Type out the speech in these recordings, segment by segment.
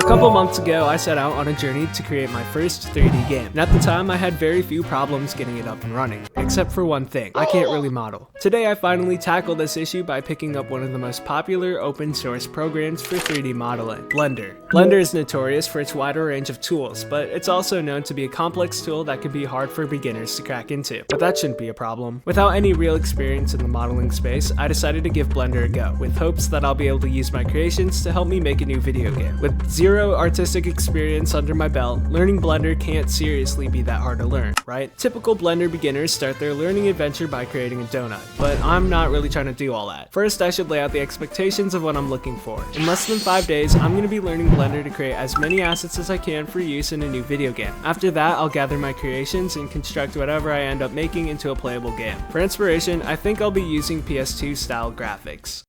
couple months ago, I set out on a journey to create my first 3D game, and at the time I had very few problems getting it up and running, except for one thing: I can't really model. Today I finally tackled this issue by picking up one of the most popular open source programs for 3D modeling, Blender. Blender is notorious for its wider range of tools, but it's also known to be a complex tool that can be hard for beginners to crack into. But that shouldn't be a problem. Without any real experience in the modeling space, I decided to give Blender a go, with hopes that I'll be able to use my creations to help me make a new video game. With zero artistic experience under my belt, learning Blender can't seriously be that hard to learn, right? Typical Blender beginners start their learning adventure by creating a donut, but I'm not really trying to do all that. First, I should lay out the expectations of what I'm looking for. In less than 5 days, I'm going to be learning Blender to create as many assets as I can for use in a new video game. After that, I'll gather my creations and construct whatever I end up making into a playable game. For inspiration, I think I'll be using PS2 style graphics.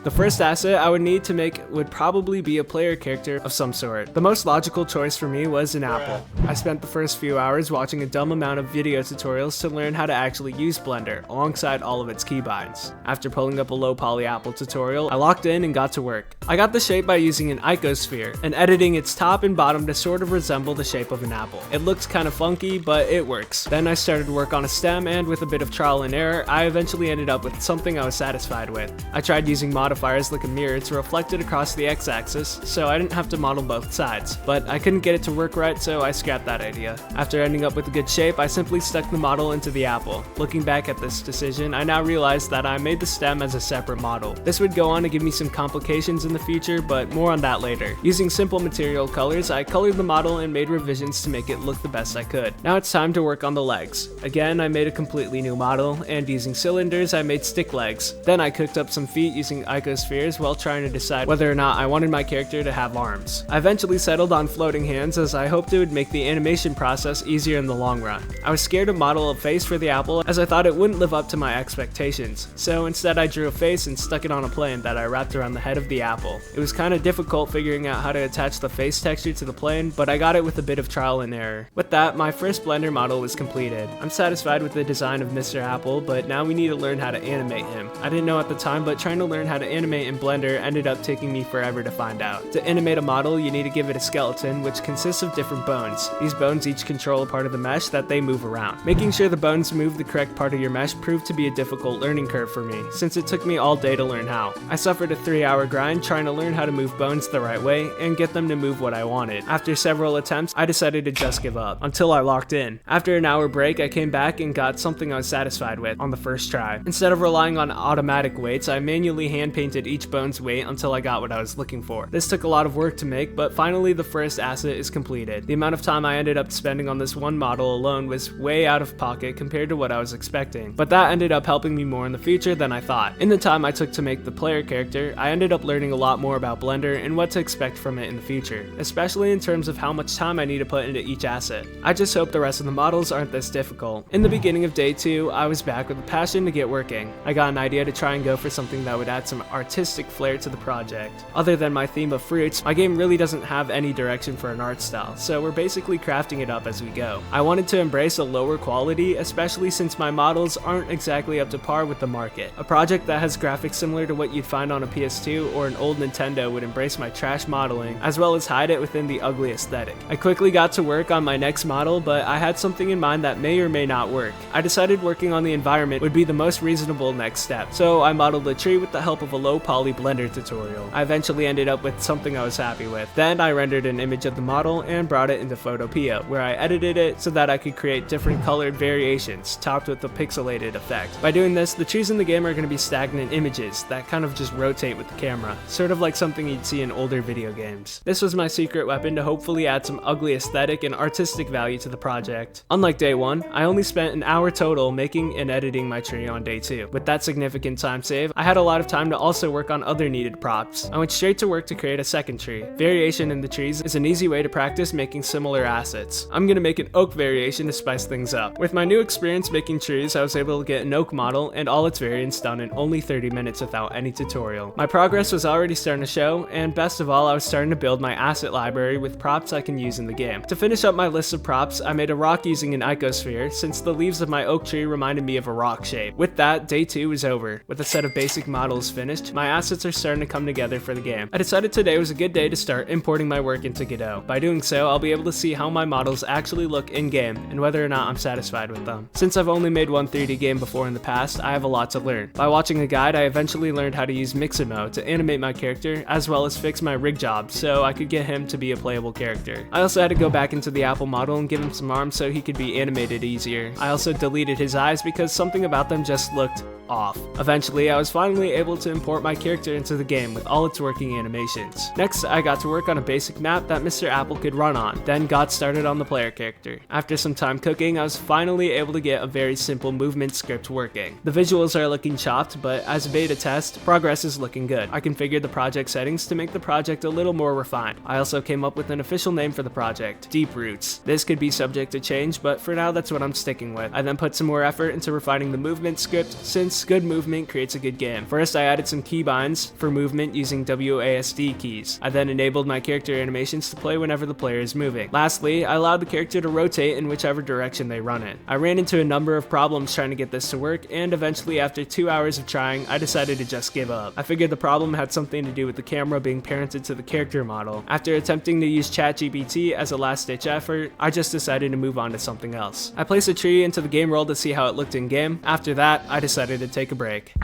The first asset I would need to make would probably be a player character of some sort. The most logical choice for me was an apple. I spent the first few hours watching a dumb amount of video tutorials to learn how to actually use Blender, alongside all of its keybinds. After pulling up a low poly apple tutorial, I locked in and got to work. I got the shape by using an icosphere and editing its top and bottom to sort of resemble the shape of an apple. It looks kind of funky, but it works. Then I started work on a stem, and with a bit of trial and error, I eventually ended up with something I was satisfied with. I tried using modifiers like a mirror to reflect it across the x-axis, so I didn't have to model both sides, but I couldn't get it to work right, so I scrapped that idea. After ending up with a good shape, I simply stuck the model into the apple. Looking back at this decision, I now realize that I made the stem as a separate model. This would go on to give me some complications in the future, but more on that later. Using simple material colors, I colored the model and made revisions to make it look the best I could. Now it's time to work on the legs. Again, I made a completely new model, and using cylinders, I made stick legs. Then I cooked up some feet using icospheres while trying to decide whether or not I wanted my character to have arms. I eventually settled on floating hands, as I hoped it would make the animation process easier in the long run. I was scared to model a face for the apple, as I thought it wouldn't live up to my expectations, so instead I drew a face and stuck it on a plane that I wrapped around the head of the apple. It was kind of difficult figuring out how to attach the face texture to the plane, but I got it with a bit of trial and error. With that, my first Blender model was completed. I'm satisfied with the design of Mr. Apple, but now we need to learn how to animate him. I didn't know at the time, but trying to learn how to animate in Blender ended up taking me forever to find out. To animate a model, you need to give it a skeleton, which consists of different bones. These bones each control a part of the mesh that they move around. Making sure the bones move the correct part of your mesh proved to be a difficult learning curve for me, since it took me all day to learn how. I suffered a 3-hour grind trying to learn how to move bones the right way and get them to move what I wanted. After several attempts, I decided to just give up, until I locked in. After an hour break, I came back and got something I was satisfied with on the first try. Instead of relying on automatic weights, I manually hand painted each bone's weight until I got what I was looking for. This took a lot of work to make, but finally the first asset is completed. The amount of time I ended up spending on this one model alone was way out of pocket compared to what I was expecting, but that ended up helping me more in the future than I thought. In the time I took to make the player character, I ended up learning a lot more about Blender and what to expect from it in the future, especially in terms of how much time I need to put into each asset. I just hope the rest of the models aren't this difficult. In the beginning of day 2, I was back with a passion to get working. I got an idea to try and go for something that would add some artistic flair to the project. Other than my theme of fruits, my game really doesn't have any direction for an art style, so we're basically crafting it up as we go. I wanted to embrace a lower quality, especially since my models aren't exactly up to par with the market. A project that has graphics similar to what you'd find on a PS2 or an old Nintendo would embrace my trash modeling, as well as hide it within the ugly aesthetic. I quickly got to work on my next model, but I had something in mind that may or may not work. I decided working on the environment would be the most reasonable next step, so I modeled a tree with the help of a low poly Blender tutorial. I eventually ended up with something I was happy with. Then I rendered an image of the model and brought it into Photopea, where I edited it so that I could create different colored variations, topped with a pixelated effect. By doing this, the trees in the game are going to be stagnant images that kind of just rotate with the camera, sort of like something you'd see in older video games. This was my secret weapon to hopefully add some ugly aesthetic and artistic value to the project. Unlike day 1, I only spent an hour total making and editing my tree on day 2. With that significant time save, I had a lot of time to also work on other needed props. I went straight to work to create a second tree. Variation in the trees is an easy way to practice making similar assets. I'm gonna make an oak variation to spice things up. With my new experience making trees, I was able to get an oak model and all its variants done in only 30 minutes without any tutorial. My progress was already starting to show, and best of all, I was starting to build my asset library with props I can use in the game. To finish up my list of props, I made a rock using an icosphere, since the leaves of my oak tree reminded me of a rock shape. With that, day 2 is over. With a set of basic models finished, finished, my assets are starting to come together for the game. I decided today was a good day to start importing my work into Godot. By doing so, I'll be able to see how my models actually look in-game and whether or not I'm satisfied with them. Since I've only made one 3D game before in the past, I have a lot to learn. By watching a guide, I eventually learned how to use Mixamo to animate my character, as well as fix my rig job so I could get him to be a playable character. I also had to go back into the Apple model and give him some arms so he could be animated easier. I also deleted his eyes because something about them just looked off. Eventually, I was finally able to import my character into the game with all its working animations. Next, I got to work on a basic map that Mr. Apple could run on, then got started on the player character. After some time cooking, I was finally able to get a very simple movement script working. The visuals are looking chopped, but as a beta test, progress is looking good. I configured the project settings to make the project a little more refined. I also came up with an official name for the project, Deep Roots. This could be subject to change, but for now that's what I'm sticking with. I then put some more effort into refining the movement script, since good movement creates a good game. First, I added some keybinds for movement using WASD keys. I then enabled my character animations to play whenever the player is moving. Lastly, I allowed the character to rotate in whichever direction they run in. I ran into a number of problems trying to get this to work, and eventually after 2 hours of trying, I decided to just give up. I figured the problem had something to do with the camera being parented to the character model. After attempting to use ChatGPT as a last-ditch effort, I just decided to move on to something else. I placed a tree into the game world to see how it looked in game. After that, I decided to take a break.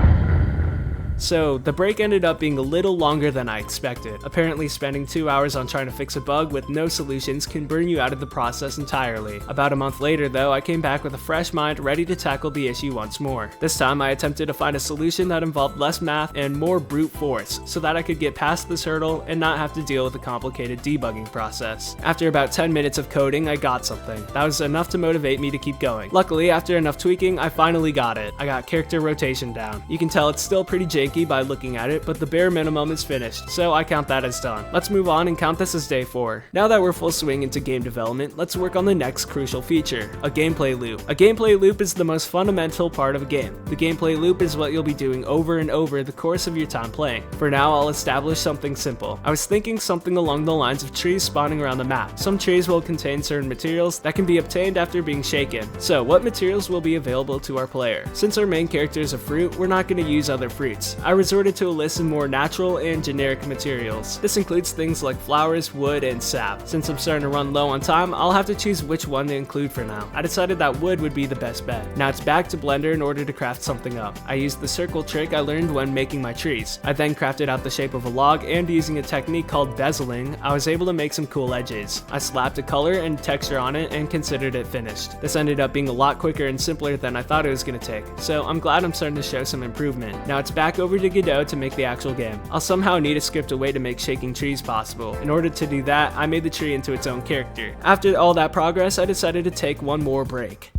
So, the break ended up being a little longer than I expected. Apparently, spending 2 hours on trying to fix a bug with no solutions can burn you out of the process entirely. About a month later, though, I came back with a fresh mind ready to tackle the issue once more. This time, I attempted to find a solution that involved less math and more brute force, so that I could get past this hurdle and not have to deal with a complicated debugging process. After about 10 minutes of coding, I got something. That was enough to motivate me to keep going. Luckily, after enough tweaking, I finally got it. I got character rotation down. You can tell it's still pretty janky by looking at it, but the bare minimum is finished, so I count that as done. Let's move on and count this as day 4. Now that we're full swing into game development, let's work on the next crucial feature, a gameplay loop. A gameplay loop is the most fundamental part of a game. The gameplay loop is what you'll be doing over and over the course of your time playing. For now, I'll establish something simple. I was thinking something along the lines of trees spawning around the map. Some trees will contain certain materials that can be obtained after being shaken. So, what materials will be available to our player? Since our main character is a fruit, we're not going to use other fruits. I resorted to a list of more natural and generic materials. This includes things like flowers, wood, and sap. Since I'm starting to run low on time, I'll have to choose which one to include for now. I decided that wood would be the best bet. Now it's back to Blender in order to craft something up. I used the circle trick I learned when making my trees. I then crafted out the shape of a log, and using a technique called bezeling, I was able to make some cool edges. I slapped a color and texture on it and considered it finished. This ended up being a lot quicker and simpler than I thought it was going to take, so I'm glad I'm starting to show some improvement. Now it's back over to Godot to make the actual game. I'll somehow need to script a way to make shaking trees possible. In order to do that, I made the tree into its own character. After all that progress, I decided to take one more break.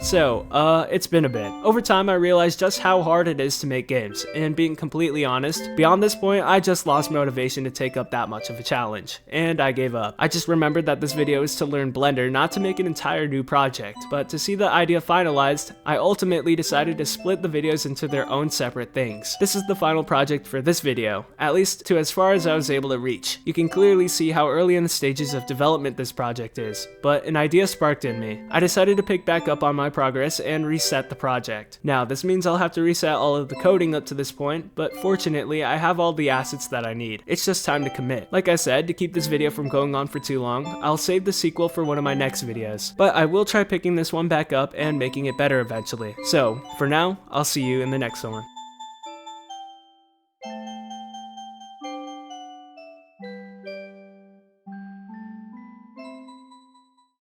So, it's been a bit. Over time, I realized just how hard it is to make games, and being completely honest, beyond this point, I just lost motivation to take up that much of a challenge, and I gave up. I just remembered that this video is to learn Blender, not to make an entire new project, but to see the idea finalized, I ultimately decided to split the videos into their own separate things. This is the final project for this video, at least to as far as I was able to reach. You can clearly see how early in the stages of development this project is, but an idea sparked in me. I decided to pick back up on my progress and reset the project. Now, this means I'll have to reset all of the coding up to this point, but fortunately, I have all the assets that I need. It's just time to commit. Like I said, to keep this video from going on for too long, I'll save the sequel for one of my next videos, but I will try picking this one back up and making it better eventually. So, for now, I'll see you in the next one.